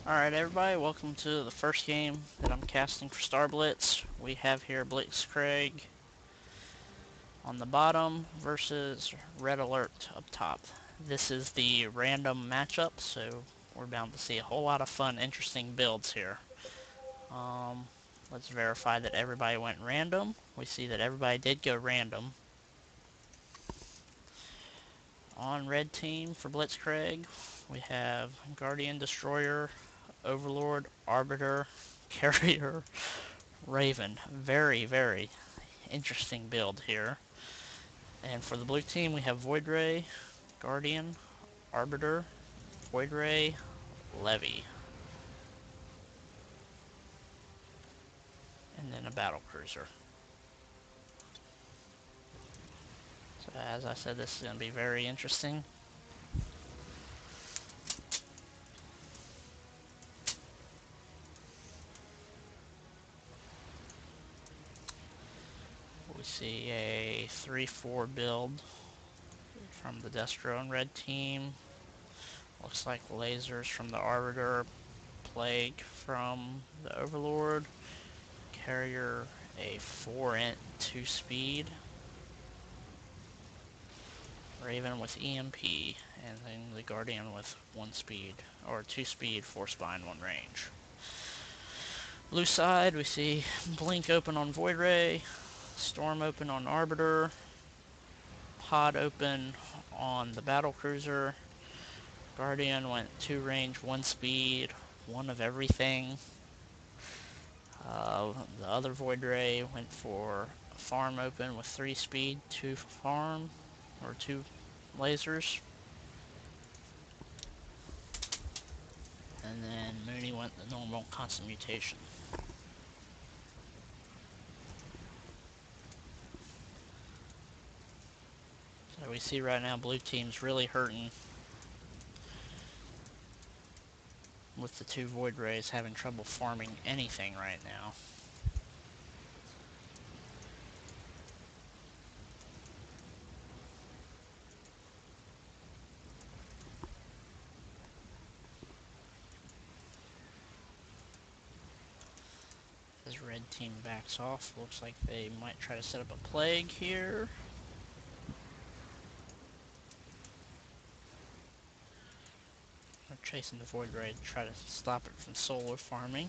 Alright everybody, welcome to the first game that I'm casting for StarBlitz. We have here BlitzKreig on the bottom versus Red Alert up top. This is the random matchup, so we're bound to see a whole lot of fun, interesting builds here. Let's verify that everybody went random. We see that everybody did go random. On red team for BlitzKreig, we have Guardian, Destroyer, Overlord, Arbiter, Carrier, Raven. Very interesting build here. And for the blue team, we have Void Ray, Guardian, Arbiter, Void Ray, Levy, and then a battle cruiser. So as I said, this is going to be very interesting. We see a 3-4 build from the Destro and red team. Looks like lasers from the Arbiter, Plague from the Overlord, Carrier a 4-int 2-speed, Raven with EMP, and then the Guardian with 1-speed, or 2-speed, 4-spine, 1 range. Blue side, we see Blink open on Void Ray, Storm open on Arbiter, Pod open on the Battle Cruiser, Guardian went 2 range, 1 speed, 1 of everything. The other Void Ray went for Farm open with 3 speed, 2 farm, or 2 lasers. And then Mooney went the normal constant mutation. So we see right now blue team's really hurting with the 2 Void Rays having trouble farming anything right now. As red team backs off, looks like they might try to set up a plague here. They're chasing the Void Ray to try to stop it from solar farming.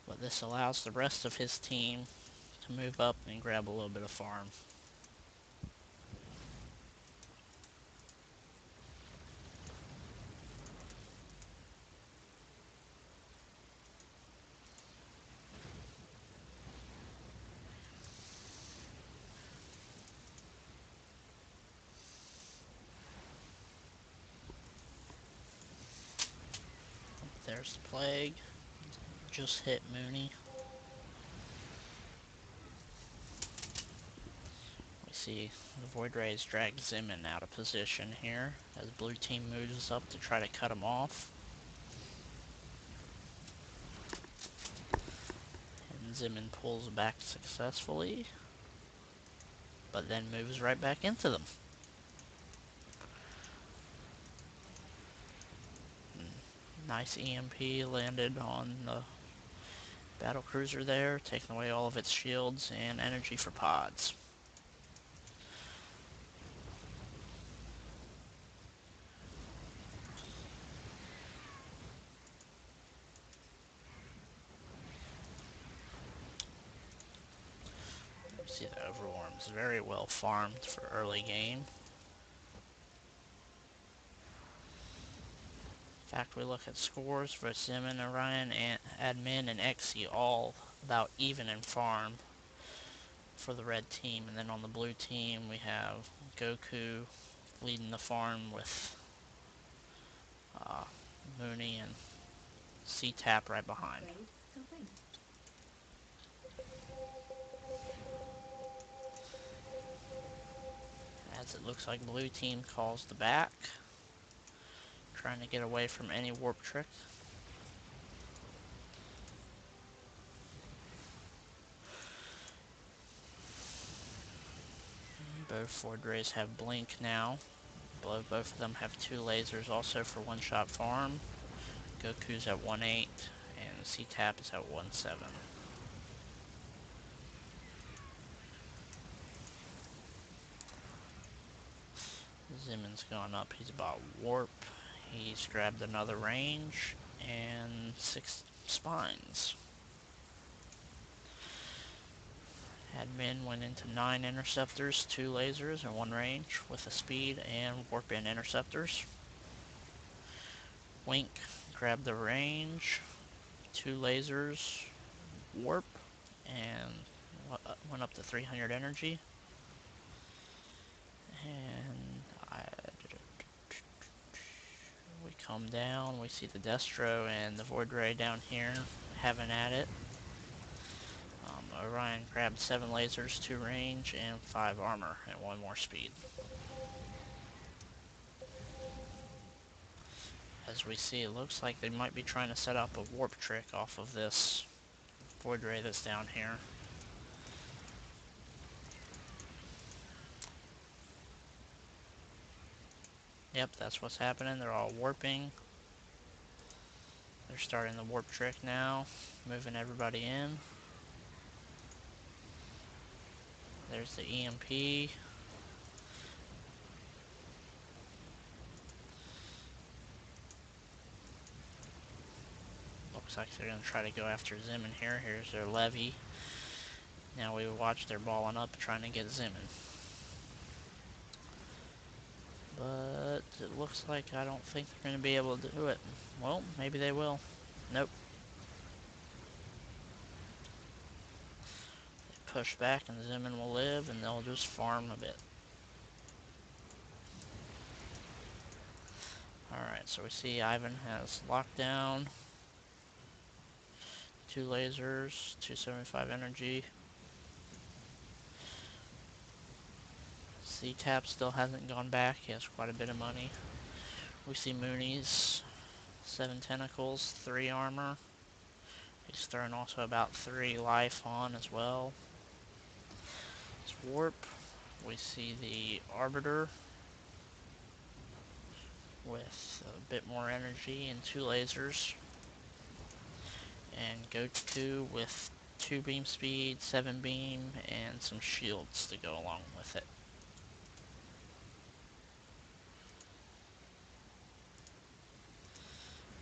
But this allows the rest of his team to move up and grab a little bit of farm. There's the plague. Just hit Mooney. We see the Void Rays drag Zimin out of position here as blue team moves up to try to cut him off. And Zimin pulls back successfully, but then moves right back into them. Nice EMP landed on the battle cruiser there, taking away all of its shields and energy for pods. See the Overworm's very well farmed for early game. In fact, we look at scores for Zimin, Orion, and Admin, and Xe, all about even in farm for the red team. And then on the blue team, we have Goku leading the farm with Mooney and C-Tap right behind. As it looks like blue team calls the back, trying to get away from any warp trick. Both Void Rays have blink now. Both of them have 2 lasers also for one-shot farm. Goku's at 1.8, and C-Tap is at 1.7. Zimon's gone up. He's about warp. He's grabbed another range and 6 spines. Admin went into 9 interceptors, 2 lasers, and 1 range with a speed and warp in interceptors. Wink grabbed the range, 2 lasers, warp, and went up to 300 energy. And we come down, we see the Destro and the Void Ray down here having at it. Orion grabbed 7 lasers, 2 range, and 5 armor, and 1 more speed. As we see, it looks like they might be trying to set up a warp trick off of this Void Ray that's down here. Yep, that's what's happening. They're all warping. They're starting the warp trick now, moving everybody in. There's the EMP. Looks like they're going to try to go after Zimmon here. Here's their levy. Now we watch they're balling up trying to get Zimmon. But it looks like I don't think they're going to be able to do it. Well, maybe they will. Nope. They push back and Zimmon will live and they'll just farm a bit. Alright, so we see Ivan has lockdown. 2 lasers, 275 energy. C-Tap still hasn't gone back. He has quite a bit of money. We see Mooney's 7 tentacles, 3 armor. He's throwing also about 3 life on as well. It's warp. We see the Arbiter with a bit more energy and 2 lasers. And Goku with 2 beam speed, 7 beam, and some shields to go along with it.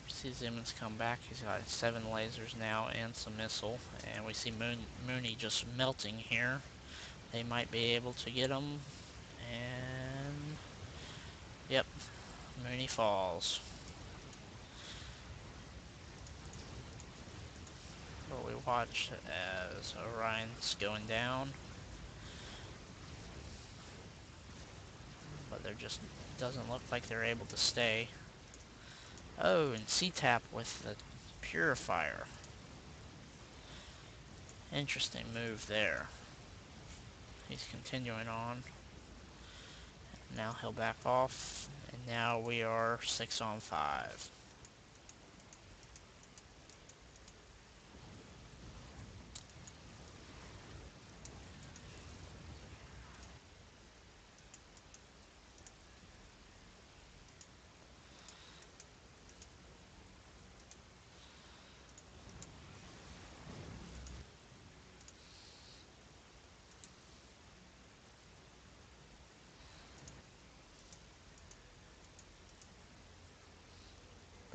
See Zimmon's come back. He's got 7 lasers now and some missile. And we see Mooney just melting here. They might be able to get him. And yep, Mooney falls. But we watch as Orion's going down. But there just doesn't look like they're able to stay. Oh, and C-Tap with the Purifier. Interesting move there. He's continuing on. Now he'll back off. And now we are 6 on 5.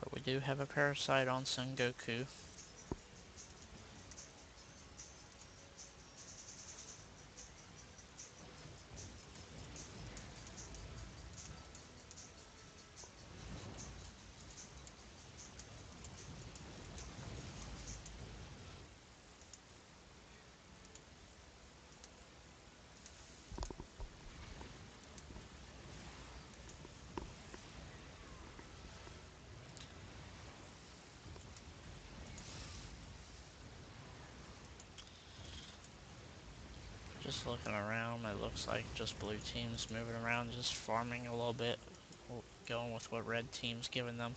But we do have a Parasite on Son Goku. Just looking around, it looks like just blue team's moving around, just farming a little bit, going with what red team's giving them.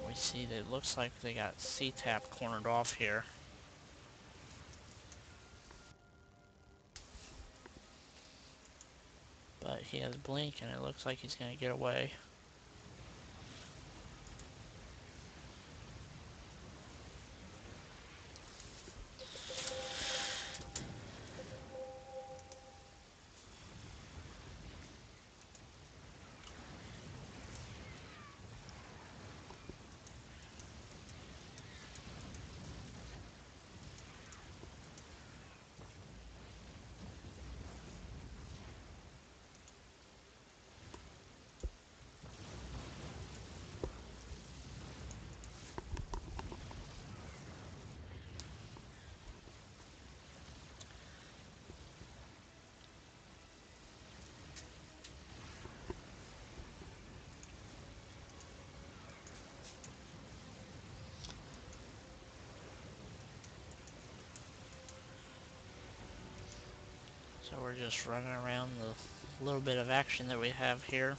We see that it looks like they got C-Tap cornered off here. But but he has blink and it looks like he's going to get away. So we're just running around the little bit of action that we have here.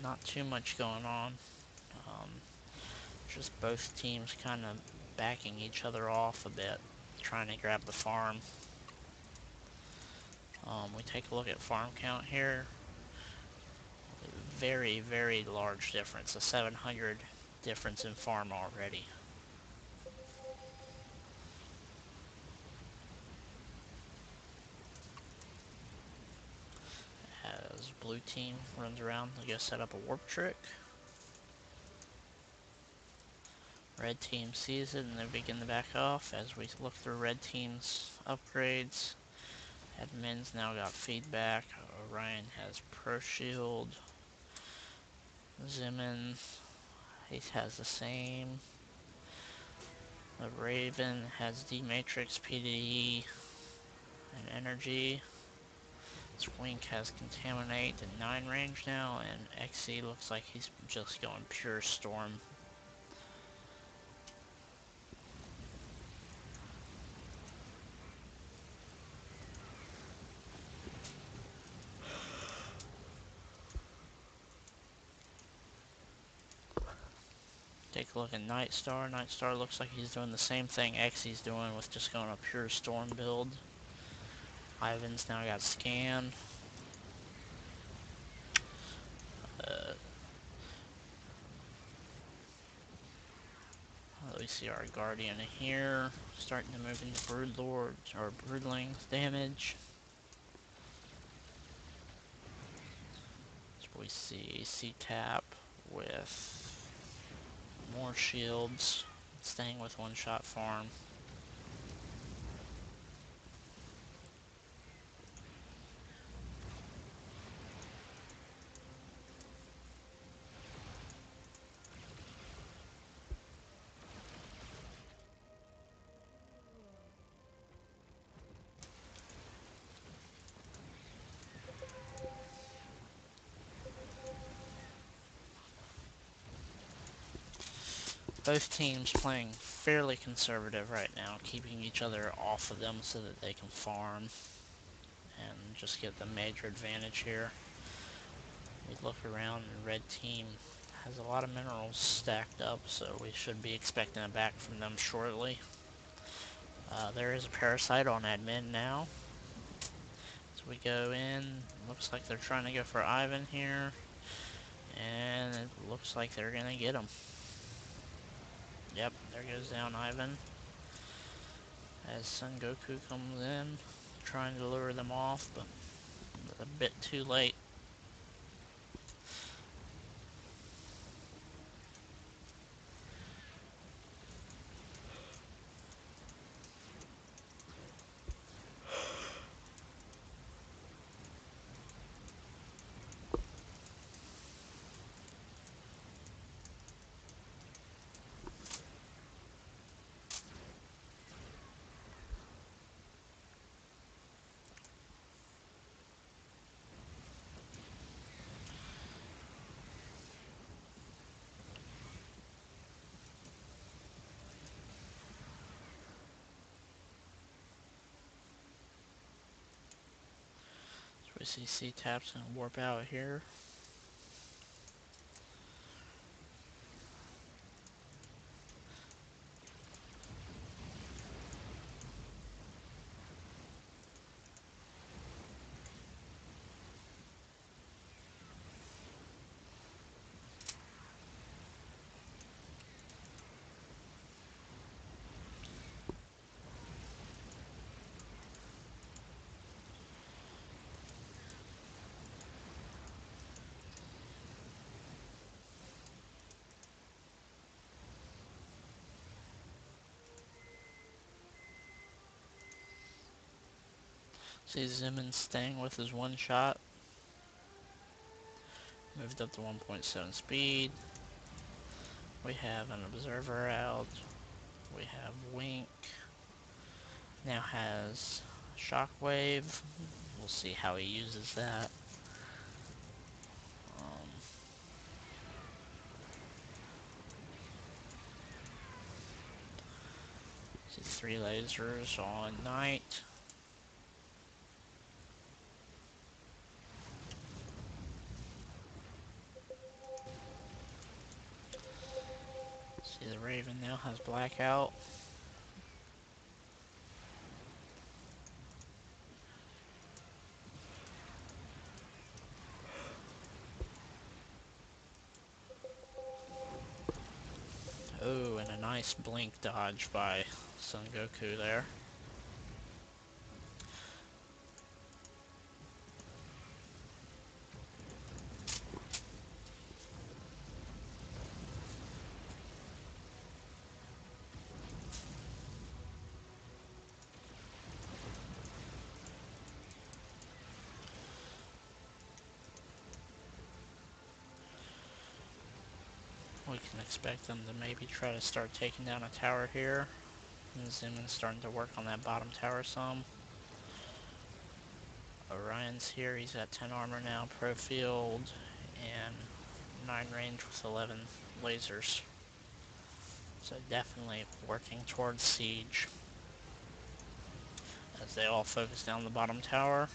Not too much going on. Just both teams kind of backing each other off a bit, trying to grab the farm. We take a look at farm count here. Very, very large difference. A 700 difference in farm already. As blue team runs around to go set up a warp trick. Red team sees it and they begin to back off as we look through red team's upgrades. Admin's now got feedback. Orion has Pro Shield. Zimin, he has the same. The Raven has D-Matrix, PDE, and Energy. Squink has Contaminate and 9 range now, and XC looks like he's just going pure Storm. Take a look at Nightstar. Nightstar looks like he's doing the same thing XC's doing with just going a pure Storm build. Ivan's now got Scan. We see our Guardian here, starting to move into Broodlord, or Broodling's damage. So we see C-Tap with more shields, staying with one-shot farm. Both teams playing fairly conservative right now, keeping each other off of them so that they can farm and just get the major advantage here. We look around and red team has a lot of minerals stacked up, so we should be expecting a back from them shortly. There is a parasite on admin now. So we go in, looks like they're trying to go for Ivan here, and it looks like they're gonna get him. Yep, there goes down Ivan. As Son Goku comes in, trying to lure them off, but a bit too late. We see C-Tap's gonna warp out here. See Zimmon staying with his one shot. Moved up to 1.7 speed. We have an observer out. We have Wink. Now has Shockwave. We'll see how he uses that. See 3 lasers on Knight. See the Raven now has Blackout. Oh, and a nice blink dodge by Son Goku there. We can expect them to maybe try to start taking down a tower here. And Zimmon's starting to work on that bottom tower some. Orion's here, he's at 10 armor now, pro field, and 9 range with 11 lasers. So definitely working towards siege. As they all focus down the bottom tower.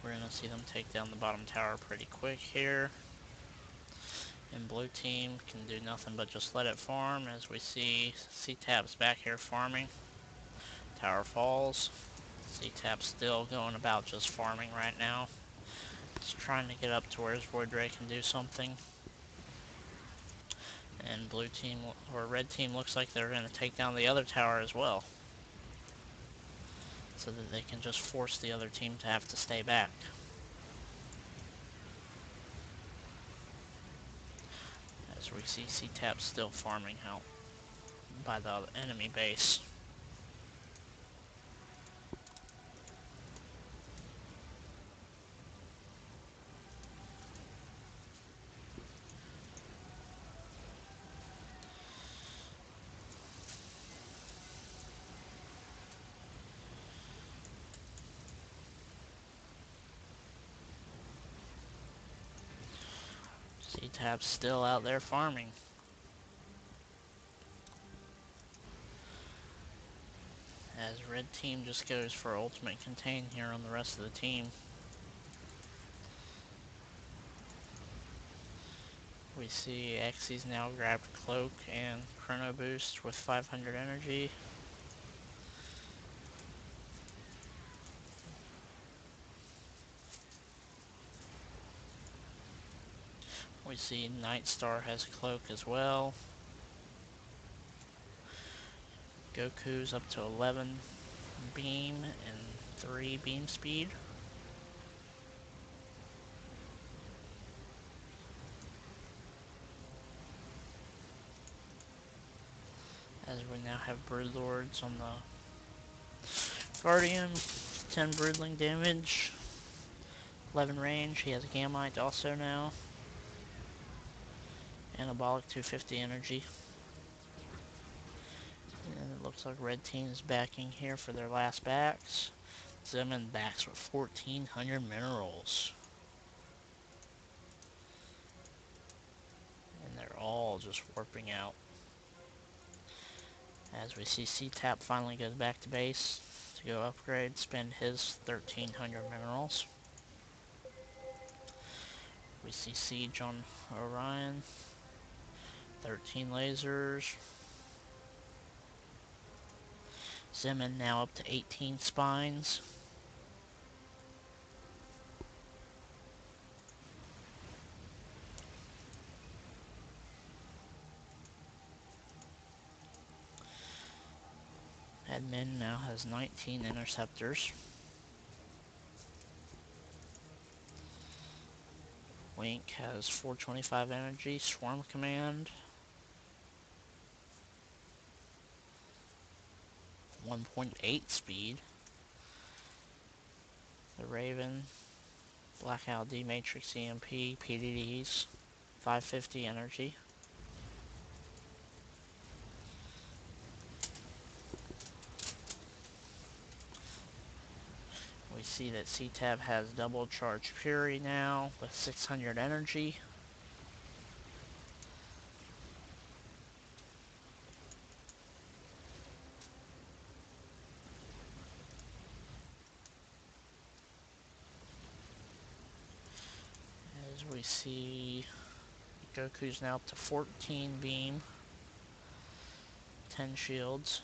We're going to see them take down the bottom tower pretty quick here. And blue team can do nothing but just let it farm, as we see C-Tap's back here farming. Tower falls. C-Tap's still going about just farming right now. Just trying to get up to where his Void Ray can do something. And blue team, or red team, looks like they're going to take down the other tower as well. So that they can just force the other team to have to stay back. As we see C-Tap still farming out by the enemy base. C-Tap's still out there farming. As red team just goes for ultimate contain here on the rest of the team. We see Xy's now grabbed Cloak and Chrono Boost with 500 energy. We see Nightstar has Cloak as well. Goku's up to 11 beam and 3 beam speed. As we now have Broodlords on the Guardian, 10 Broodling damage, 11 range. He has Gamite also now. Anabolic 250 energy. And it looks like red team is backing here for their last backs. Zimmon backs with 1,400 minerals. And they're all just warping out. As we see C-Tap finally goes back to base to go upgrade, spend his 1,300 minerals. We see Siege on Orion. 13 lasers. Zimmon now up to 18 spines. Admin now has 19 interceptors. Wink has 425 energy, Swarm Command. 1.8 speed. The Raven, Blackout D Matrix EMP, PDDs, 550 energy. We see that C-Tab has double charge Fury now with 600 energy. As we see Goku's now up to 14 beam, 10 shields.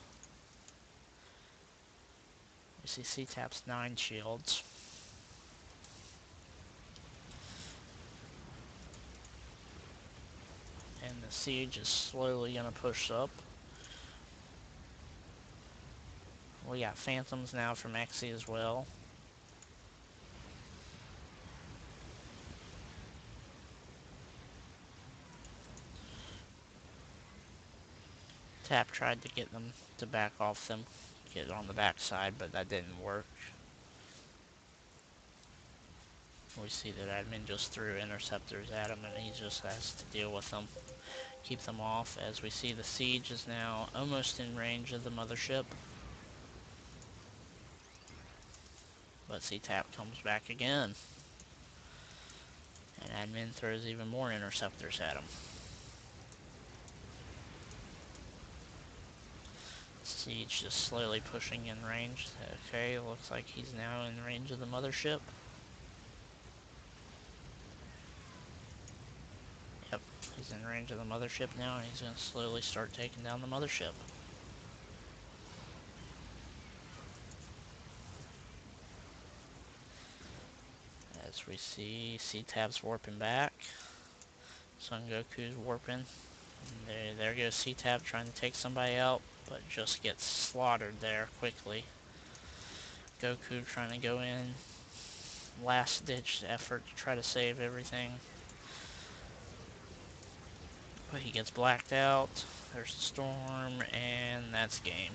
We see C-Tap's 9 shields. And the siege is slowly going to push up. We got Phantoms now from Exy as well. Tap tried to get them to back off them, get on the backside, but that didn't work. We see that admin just threw interceptors at him and he just has to deal with them, keep them off, as we see the siege is now almost in range of the mothership. But C-Tap comes back again. And admin throws even more interceptors at him. Siege just slowly pushing in range. Okay, looks like he's now in range of the mothership. Yep, he's in range of the mothership now, and he's going to slowly start taking down the mothership. As we see, C-Tab's warping back. Son Goku's warping. There goes C-Tab trying to take somebody out, but just gets slaughtered there quickly. Goku trying to go in. Last ditch effort to try to save everything. But he gets blacked out. There's the storm, and that's game.